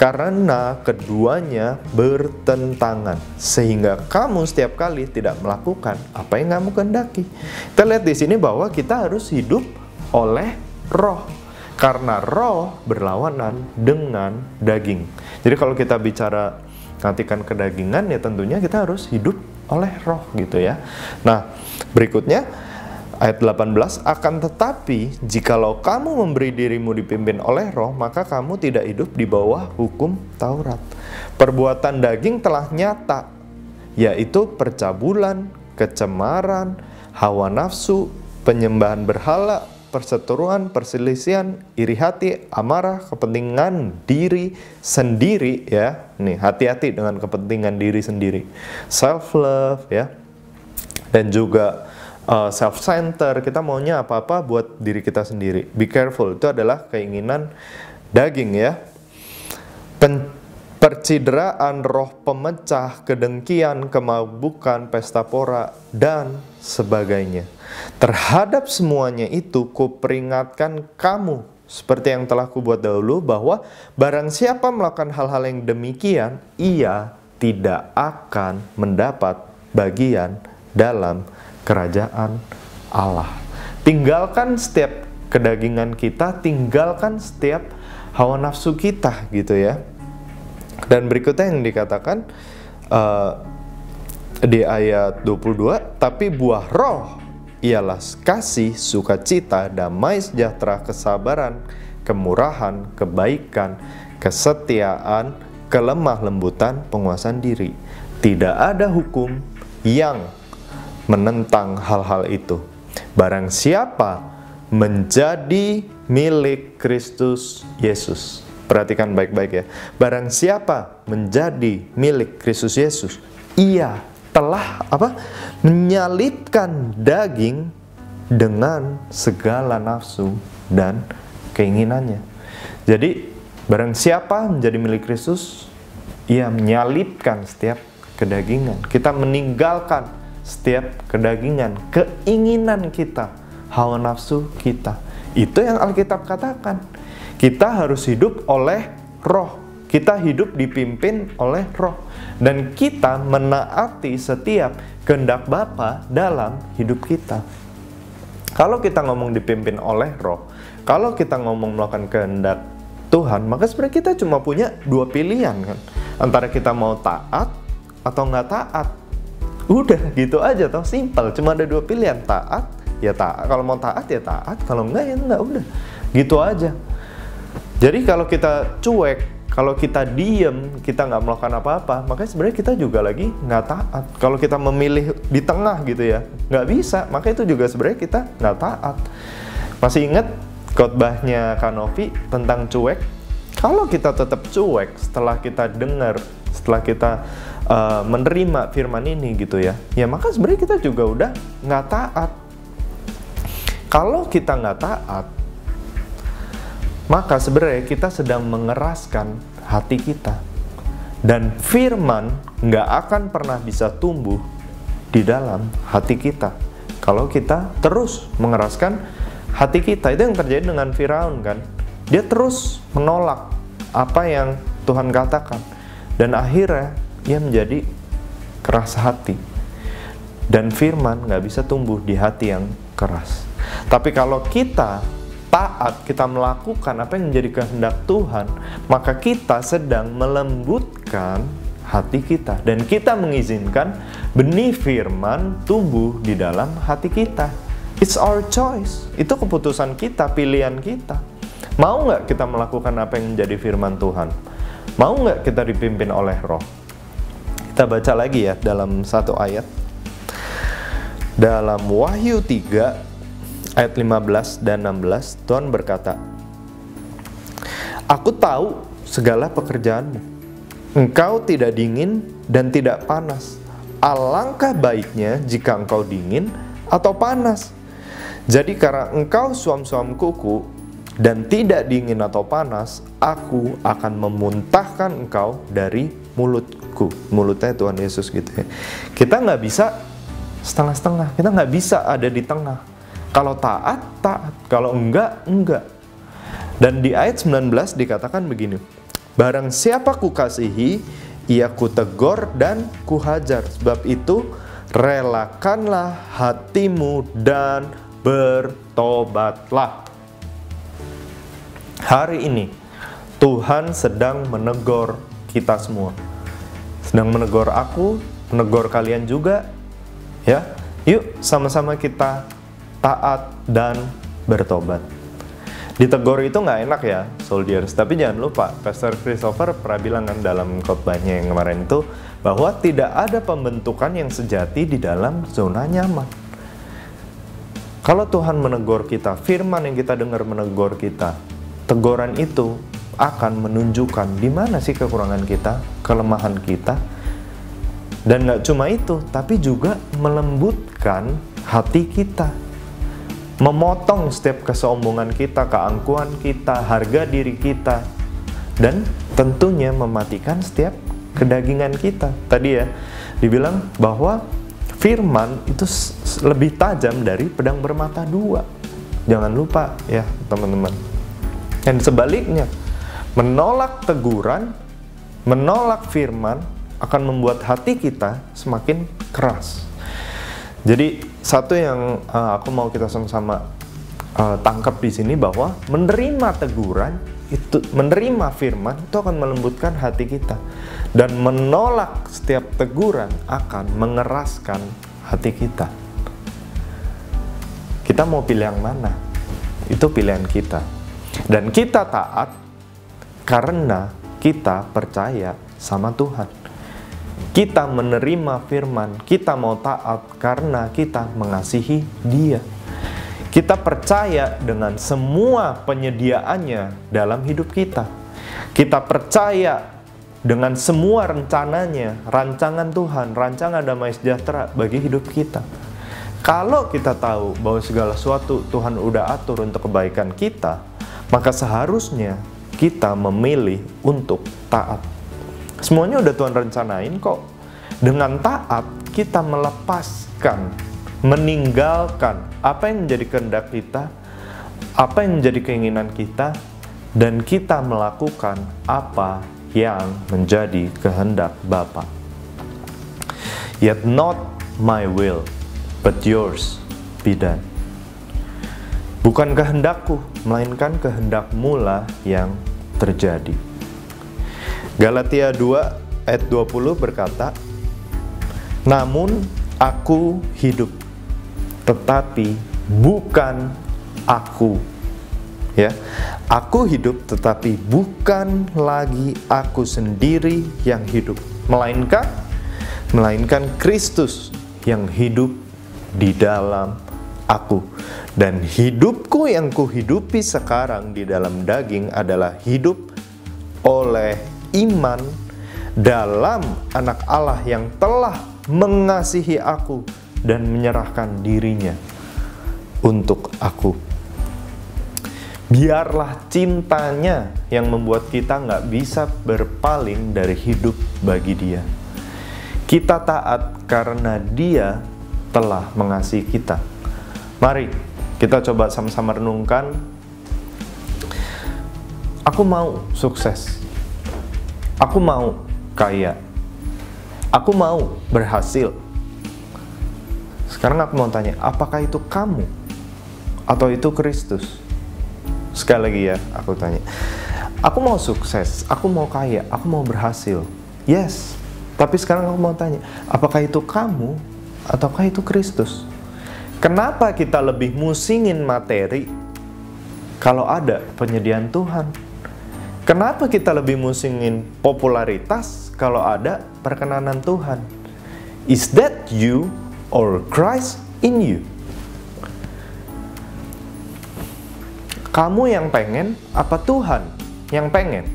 Karena keduanya bertentangan, sehingga kamu setiap kali tidak melakukan apa yang kamu kehendaki. Kita lihat di sini bahwa kita harus hidup oleh roh, karena roh berlawanan dengan daging. Jadi kalau kita bicara matikan kedagingan, ya tentunya kita harus hidup oleh roh gitu ya. Nah, berikutnya ayat 18, akan tetapi jikalau kamu memberi dirimu dipimpin oleh roh, maka kamu tidak hidup di bawah hukum Taurat. Perbuatan daging telah nyata, yaitu percabulan, kecemaran, hawa nafsu, penyembahan berhala, perseteruan, perselisihan, iri hati, amarah, kepentingan diri sendiri ya. Nih, hati-hati dengan kepentingan diri sendiri. Self love ya. Dan juga self-center, kita maunya apa-apa buat diri kita sendiri. Be careful, itu adalah keinginan daging ya. Percideraan, roh pemecah, kedengkian, kemabukan, pesta pora, dan sebagainya. Terhadap semuanya itu kuperingatkan kamu, seperti yang telah kubuat dahulu, bahwa barang siapa melakukan hal-hal yang demikian, ia tidak akan mendapat bagian dalam kerajaan Allah. Tinggalkan setiap kedagingan kita, tinggalkan setiap hawa nafsu kita gitu ya. Dan berikutnya yang dikatakan di ayat 22, tapi buah roh ialah kasih, sukacita, damai sejahtera, kesabaran, kemurahan, kebaikan, kesetiaan, kelemah lembutan, penguasaan diri. Tidak ada hukum yang menentang hal-hal itu. Barang siapa menjadi milik Kristus Yesus. Perhatikan baik-baik ya. Barang siapa menjadi milik Kristus Yesus, ia telah menyalibkan daging dengan segala nafsu dan keinginannya. Jadi barang siapa menjadi milik Kristus, ia menyalibkan setiap kedagingan. Kita meninggalkan setiap kedagingan, keinginan kita, hawa nafsu kita. Itu yang Alkitab katakan. Kita harus hidup oleh roh. Kita hidup dipimpin oleh roh. Dan kita menaati setiap kehendak Bapa dalam hidup kita. Kalau kita ngomong dipimpin oleh roh, kalau kita ngomong melakukan kehendak Tuhan, maka sebenarnya kita cuma punya dua pilihan kan. Antara kita mau taat atau nggak taat. Udah gitu aja toh, simple. Cuma ada dua pilihan, taat ya taat. Kalau mau taat ya taat, kalau enggak ya enggak, udah. Gitu aja. Jadi kalau kita cuek, kalau kita diem, kita nggak melakukan apa-apa, makanya sebenarnya kita juga lagi nggak taat. Kalau kita memilih di tengah gitu ya, nggak bisa, maka itu juga sebenarnya kita nggak taat. Masih ingat khotbahnya Kak Novi tentang cuek? Kalau kita tetap cuek setelah kita dengar, setelah kita menerima firman ini gitu ya, ya maka sebenarnya kita juga udah nggak taat. Kalau kita nggak taat, maka sebenarnya kita sedang mengeraskan hati kita. Dan firman nggak akan pernah bisa tumbuh di dalam hati kita kalau kita terus mengeraskan hati kita. Itu yang terjadi dengan Firaun kan. Dia terus menolak apa yang Tuhan katakan. Dan akhirnya dia menjadi keras hati. Dan firman nggak bisa tumbuh di hati yang keras. Tapi kalau kita taat, kita melakukan apa yang menjadi kehendak Tuhan, maka kita sedang melembutkan hati kita. Dan kita mengizinkan benih firman tumbuh di dalam hati kita. It's our choice. Itu keputusan kita, pilihan kita. Mau nggak kita melakukan apa yang menjadi firman Tuhan? Mau nggak kita dipimpin oleh Roh? Kita baca lagi ya dalam satu ayat. Dalam Wahyu 3 ayat 15 dan 16, Tuhan berkata, "Aku tahu segala pekerjaanmu. Engkau tidak dingin dan tidak panas. Alangkah baiknya jika engkau dingin atau panas. Jadi karena engkau suam-suam kuku dan tidak dingin atau panas, aku akan memuntahkan engkau dari mulutku." Mulutnya Tuhan Yesus gitu ya. Kita nggak bisa setengah-setengah. Kita nggak bisa ada di tengah. Kalau taat, taat. Kalau enggak, enggak. Dan di ayat 19 dikatakan begini, "Barang siapa kukasihi, ia kutegur dan kuhajar. Sebab itu, relakanlah hatimu dan bertobatlah." Hari ini, Tuhan sedang menegur kita semua. Sedang menegur aku, menegur kalian juga. Ya, yuk sama-sama kita taat dan bertobat. Ditegur itu nggak enak ya, soldiers. Tapi jangan lupa, Pastor Christopher pernah bilang kan dalam khotbahnya yang kemarin itu, bahwa tidak ada pembentukan yang sejati di dalam zona nyaman. Kalau Tuhan menegur kita, firman yang kita dengar menegur kita, teguran itu akan menunjukkan di mana sih kekurangan kita, kelemahan kita. Dan nggak cuma itu, tapi juga melembutkan hati kita. Memotong setiap kesombongan kita, keangkuhan kita, harga diri kita. Dan tentunya mematikan setiap kedagingan kita. Tadi ya, dibilang bahwa firman itu lebih tajam dari pedang bermata dua. Jangan lupa ya teman-teman. Dan sebaliknya, menolak teguran, menolak firman akan membuat hati kita semakin keras. Jadi satu yang aku mau kita sama-sama tangkap di sini, bahwa menerima teguran itu, menerima firman itu akan melembutkan hati kita, dan menolak setiap teguran akan mengeraskan hati kita. Kita mau pilih yang mana? Itu pilihan kita. Dan kita taat karena kita percaya sama Tuhan. Kita menerima firman, kita mau taat karena kita mengasihi Dia. Kita percaya dengan semua penyediaannya dalam hidup kita. Kita percaya dengan semua rencananya, rancangan Tuhan, rancangan damai sejahtera bagi hidup kita. Kalau kita tahu bahwa segala sesuatu Tuhan udah atur untuk kebaikan kita, maka seharusnya kita memilih untuk taat. Semuanya udah Tuhan rencanain kok. Dengan taat, kita melepaskan, meninggalkan apa yang menjadi kehendak kita, apa yang menjadi keinginan kita, dan kita melakukan apa yang menjadi kehendak Bapa. Yet not my will, but yours be done. Bukan kehendakku, melainkan kehendak-Mu lah yang terjadi. Galatia 2 ayat 20 berkata, "Namun aku hidup, tetapi bukan aku." Ya, aku hidup tetapi bukan lagi aku sendiri yang hidup, melainkan Kristus yang hidup di dalam aku. Dan hidupku yang kuhidupi sekarang di dalam daging adalah hidup oleh iman dalam Anak Allah yang telah mengasihi aku dan menyerahkan dirinya untuk aku. Biarlah cintanya yang membuat kita nggak bisa berpaling dari hidup bagi Dia. Kita taat karena Dia telah mengasihi kita. Mari kita coba sama-sama renungkan. Aku mau sukses. Aku mau kaya. Aku mau berhasil. Sekarang aku mau tanya, apakah itu kamu? Atau itu Kristus? Sekali lagi ya, aku tanya. Aku mau sukses, aku mau kaya, aku mau berhasil. Yes. Tapi sekarang aku mau tanya, apakah itu kamu? Ataukah itu Kristus? Kenapa kita lebih musingin materi kalau ada penyediaan Tuhan? Kenapa kita lebih musingin popularitas kalau ada perkenanan Tuhan? Is that you or Christ in you? Kamu yang pengen, apa Tuhan yang pengen?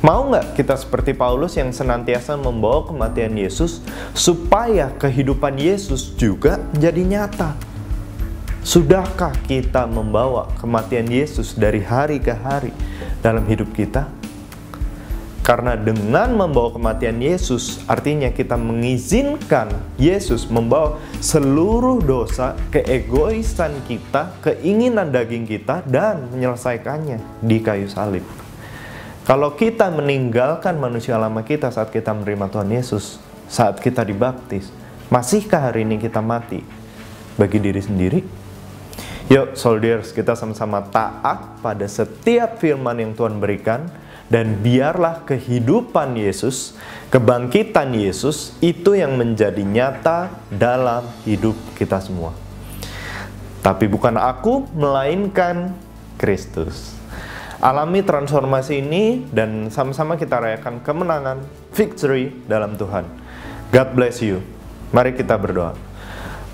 Mau nggak kita seperti Paulus yang senantiasa membawa kematian Yesus supaya kehidupan Yesus juga menjadi nyata? Sudahkah kita membawa kematian Yesus dari hari ke hari dalam hidup kita? Karena dengan membawa kematian Yesus, artinya kita mengizinkan Yesus membawa seluruh dosa, keegoisan kita, keinginan daging kita, dan menyelesaikannya di kayu salib. Kalau kita meninggalkan manusia lama kita saat kita menerima Tuhan Yesus, saat kita dibaptis, masihkah hari ini kita mati bagi diri sendiri? Yuk, soldiers, kita sama-sama taat pada setiap firman yang Tuhan berikan, dan biarlah kehidupan Yesus, kebangkitan Yesus, itu yang menjadi nyata dalam hidup kita semua. Tapi bukan aku, melainkan Kristus. Alami transformasi ini dan sama-sama kita rayakan kemenangan, victory dalam Tuhan. God bless you. Mari kita berdoa.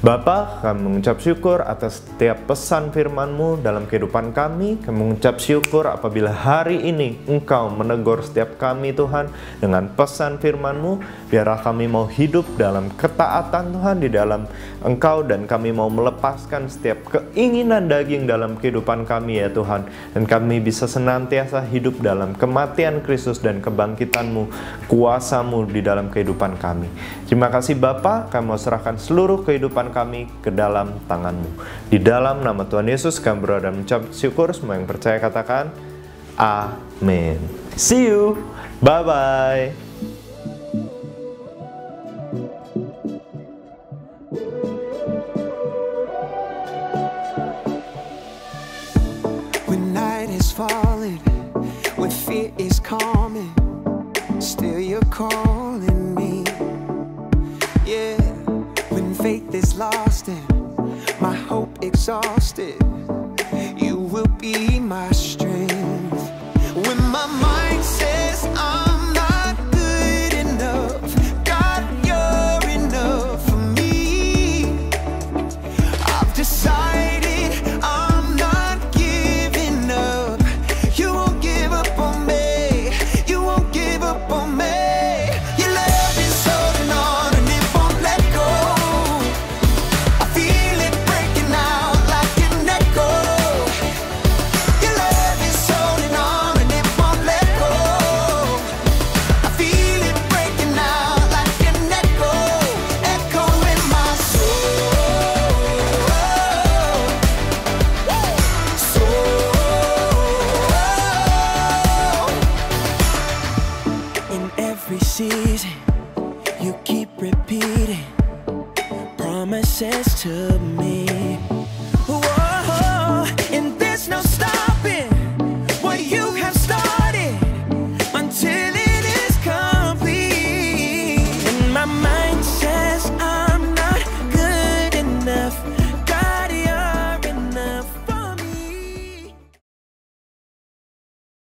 Bapa, kami mengucap syukur atas setiap pesan firman-Mu dalam kehidupan kami. Kami mengucap syukur apabila hari ini Engkau menegur setiap kami, Tuhan, dengan pesan firman-Mu. Biarlah kami mau hidup dalam ketaatan, Tuhan, di dalam Engkau, dan kami mau melepaskan setiap keinginan daging dalam kehidupan kami, ya Tuhan. Dan kami bisa senantiasa hidup dalam kematian Kristus dan kebangkitan-Mu, kuasa-Mu di dalam kehidupan kami. Terima kasih Bapa, kami mau serahkan seluruh kehidupan kami ke dalam tangan-Mu. Di dalam nama Tuhan Yesus kami berdoa dan mengucap syukur. Semua yang percaya katakan amin. See you. Bye-bye. When night is falling, when fear is calming, still you're calling me. Yeah. When faith is lost and my hope exhausted, you will be my strength.